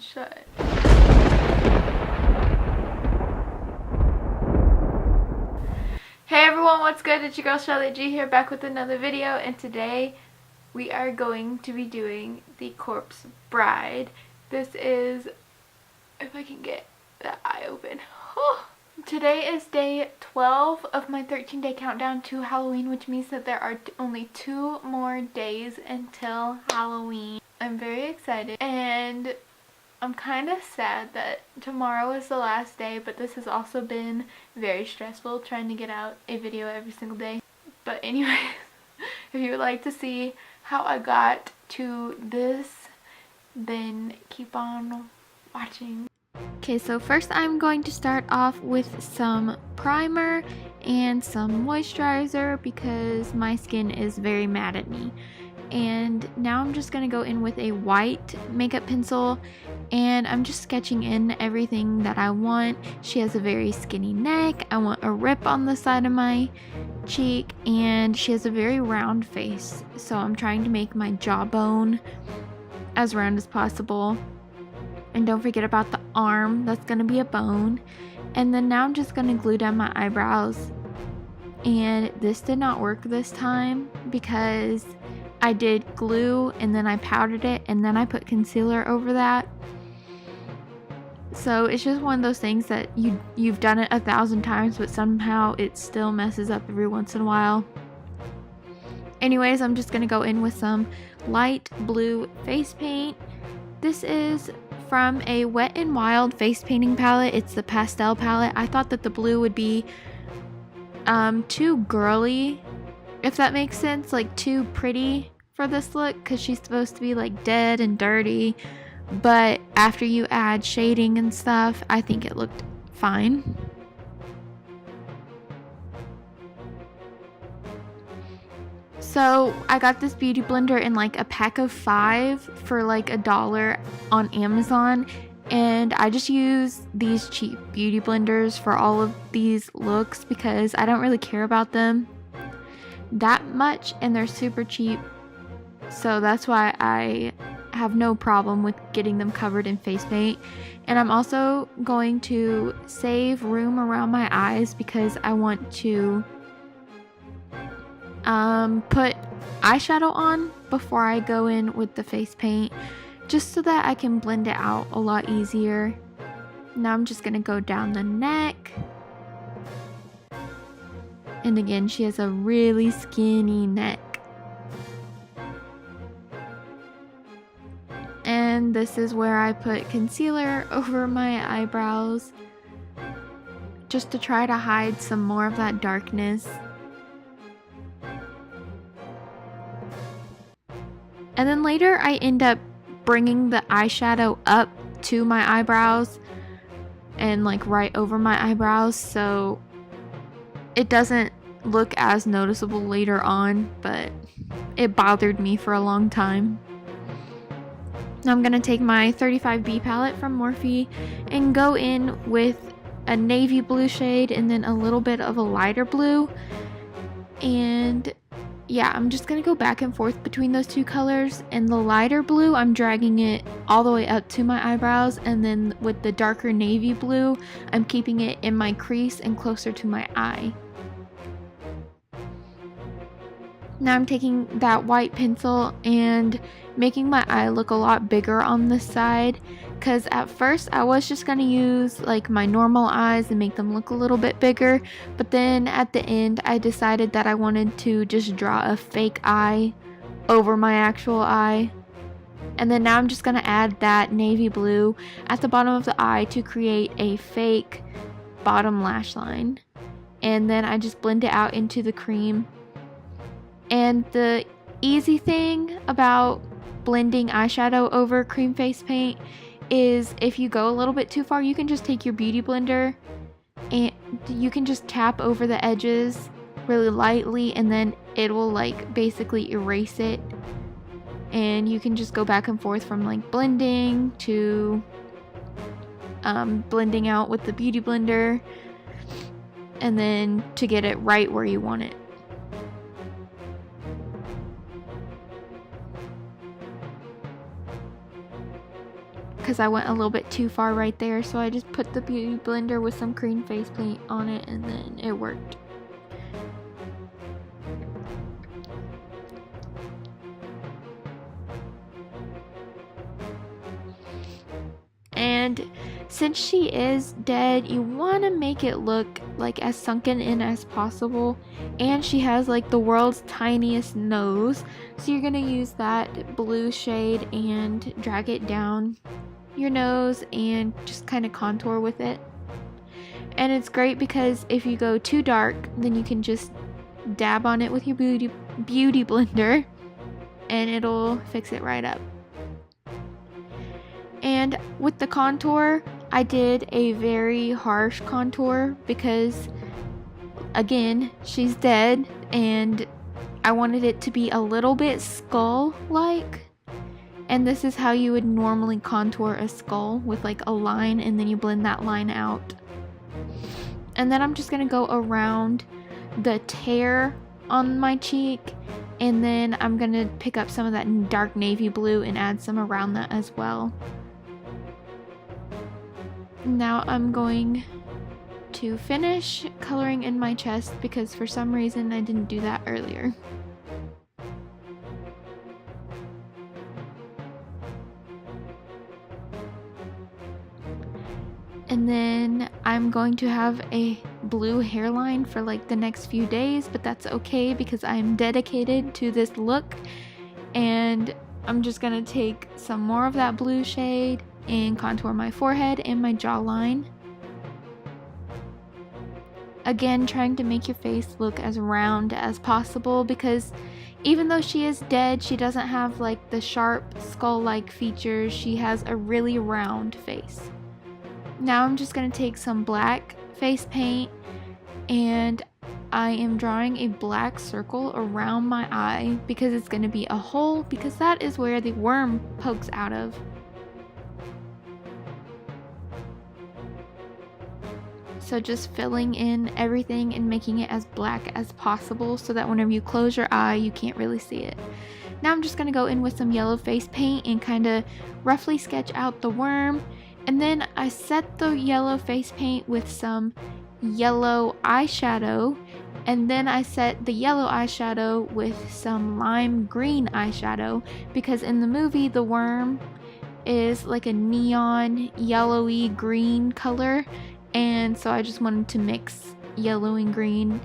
and shut. Hey everyone, what's good? It's your girl Charlotte G here, back with another video, and today we are going to be doing the Corpse Bride. This is, if I can get that eye open. Today is day 12 of my 13-day countdown to Halloween, which means that there are only 2 more days until Halloween. I'm very excited, and I'm kind of sad that tomorrow is the last day, but this has also been very stressful trying to get out a video every single day. But anyways, if you would like to see how I got to this, then keep on watching. Okay, so first I'm going to start off with some primer and some moisturizer because my skin is very mad at me. And now I'm just going to go in with a white makeup pencil, and I'm just sketching in everything that I want. She has a very skinny neck. I want a rip on the side of my cheek, and she has a very round face. So I'm trying to make my jawbone as round as possible. And don't forget about the arm, that's going to be a bone. And then now I'm just going to glue down my eyebrows. And this did not work this time because I did glue and then I powdered it and then I put concealer over that. So it's just one of those things that you've done it 1,000 times, but somehow it still messes up every once in a while. Anyways, I'm just going to go in with some light blue face paint. This is from a Wet n Wild face painting palette. It's the pastel palette. I thought that the blue would be too girly, if that makes sense, like too pretty for this look, because she's supposed to be like dead and dirty, but after you add shading and stuff, I think it looked fine. So I got this beauty blender in like a pack of 5 for like $1 on Amazon, and I just use these cheap beauty blenders for all of these looks because I don't really care about them that much and they're super cheap. So that's why I have no problem with getting them covered in face paint. And I'm also going to save room around my eyes because I want to put eyeshadow on before I go in with the face paint, just so that I can blend it out a lot easier. Now I'm just going to go down the neck. And again, she has a really skinny neck. And this is where I put concealer over my eyebrows, just to try to hide some more of that darkness. And then later I end up bringing the eyeshadow up to my eyebrows and like right over my eyebrows, so it doesn't look as noticeable later on, but it bothered me for a long time. Now I'm going to take my 35B palette from Morphe and go in with a navy blue shade and then a little bit of a lighter blue. And yeah, I'm just going to go back and forth between those two colors. And the lighter blue, I'm dragging it all the way up to my eyebrows. And then with the darker navy blue, I'm keeping it in my crease and closer to my eye. Now I'm taking that white pencil and making my eye look a lot bigger on this side, because at first I was just going to use like my normal eyes and make them look a little bit bigger, but then at the end I decided that I wanted to just draw a fake eye over my actual eye. And then now I'm just going to add that navy blue at the bottom of the eye to create a fake bottom lash line, and then I just blend it out into the cream. And the easy thing about blending eyeshadow over cream face paint is if you go a little bit too far, you can just take your beauty blender and you can just tap over the edges really lightly, and then it will like basically erase it. And you can just go back and forth from like blending to blending out with the beauty blender, and then to get it right where you want it. because I went a little bit too far right there, so I just put the beauty blender with some cream face paint on it, and then it worked. And since she is dead, you want to make it look like as sunken in as possible, and she has like the world's tiniest nose, so you're going to use that blue shade and drag it down your nose and just kind of contour with it. And it's great because if you go too dark, then you can just dab on it with your beauty blender and it'll fix it right up. And with the contour, I did a very harsh contour because, again, she's dead and I wanted it to be a little bit skull-like. And this is how you would normally contour a skull, with like a line, and then you blend that line out. And then I'm just going to go around the tear on my cheek, and then I'm going to pick up some of that dark navy blue and add some around that as well. Now I'm going to finish coloring in my chest because for some reason I didn't do that earlier. And then I'm going to have a blue hairline for like the next few days, but that's okay because I'm dedicated to this look. And I'm just gonna take some more of that blue shade and contour my forehead and my jawline. Again, trying to make your face look as round as possible because even though she is dead, she doesn't have like the sharp skull-like features. She has a really round face. Now I'm just going to take some black face paint and I am drawing a black circle around my eye because it's going to be a hole, because that is where the worm pokes out of. So just filling in everything and making it as black as possible so that whenever you close your eye, you can't really see it. Now I'm just going to go in with some yellow face paint and kind of roughly sketch out the worm. And then I set the yellow face paint with some yellow eyeshadow. And then I set the yellow eyeshadow with some lime green eyeshadow because in the movie, the worm is like a neon yellowy green color. And so I just wanted to mix yellow and green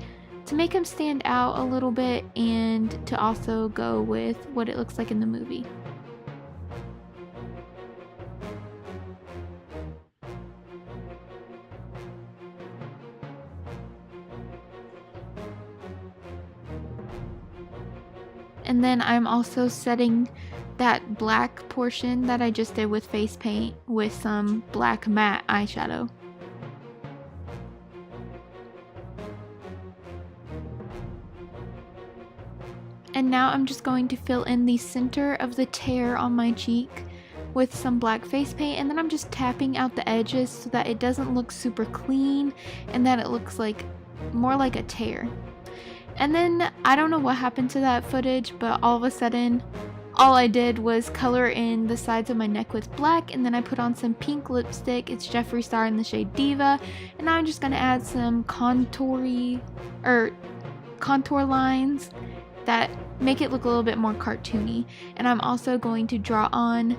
to make him stand out a little bit and to also go with what it looks like in the movie. And then I'm also setting that black portion that I just did with face paint with some black matte eyeshadow. And now I'm just going to fill in the center of the tear on my cheek with some black face paint, and then I'm just tapping out the edges so that it doesn't look super clean and that it looks like more like a tear. And then I don't know what happened to that footage, but all of a sudden all I did was color in the sides of my neck with black, and then I put on some pink lipstick. It's Jeffree Star in the shade Diva, and now I'm just going to add some contour lines that make it look a little bit more cartoony. And I'm also going to draw on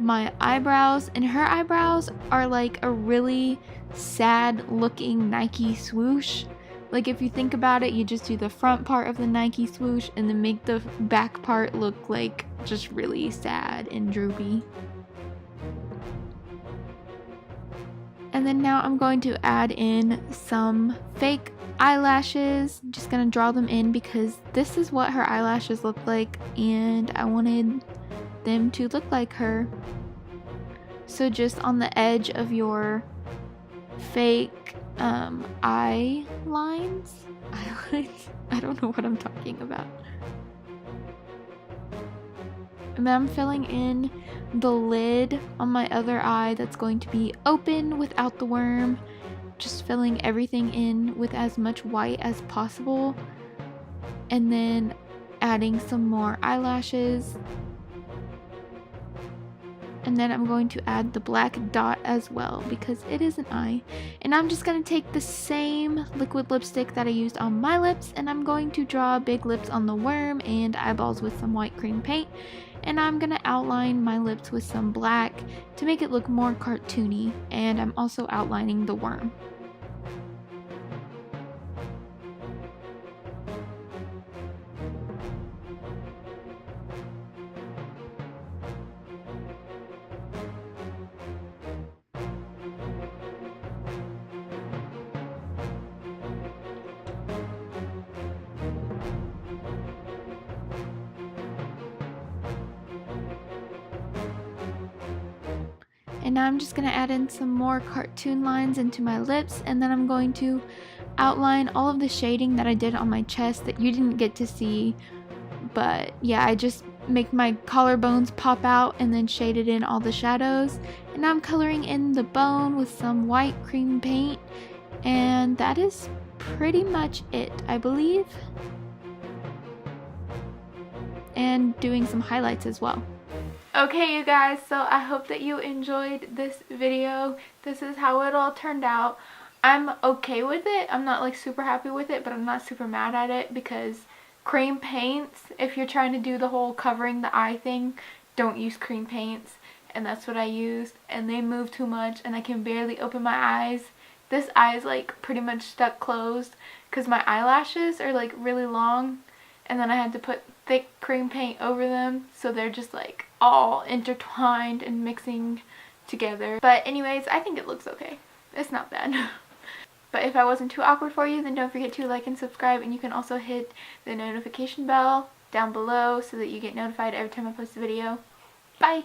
my eyebrows, and her eyebrows are like a really sad looking Nike swoosh. Like if you think about it, you just do the front part of the Nike swoosh and then make the back part look like just really sad and droopy. And then now I'm going to add in some fake eyelashes. I'm just gonna draw them in because this is what her eyelashes look like and I wanted them to look like her. So just on the edge of your fake eye lines. I don't know what I'm talking about. And then I'm filling in the lid on my other eye that's going to be open without the worm. Just filling everything in with as much white as possible. And then adding some more eyelashes. and then I'm going to add the black dot as well because it is an eye. And I'm just going to take the same liquid lipstick that I used on my lips, and I'm going to draw big lips on the worm and eyeballs with some white cream paint. And I'm going to outline my lips with some black to make it look more cartoony, and I'm also outlining the worm. And now I'm just going to add in some more cartoon lines into my lips, and then I'm going to outline all of the shading that I did on my chest that you didn't get to see. But yeah, I just make my collarbones pop out and then shaded in all the shadows. And now I'm coloring in the bone with some white cream paint, and that is pretty much it, I believe. And doing some highlights as well. Okay, you guys, so I hope that you enjoyed this video. This is how it all turned out. I'm okay with it. I'm not like super happy with it, but I'm not super mad at it because cream paints, if you're trying to do the whole covering the eye thing, don't use cream paints. And that's what I used, and they move too much and I can barely open my eyes. This eye is like pretty much stuck closed because my eyelashes are like really long, and then I had to put thick cream paint over them, so they're just like all intertwined and mixing together. But anyways, I think it looks okay. It's not bad. But if I wasn't too awkward for you, then don't forget to like and subscribe, and you can also hit the notification bell down below so that you get notified every time I post a video. Bye!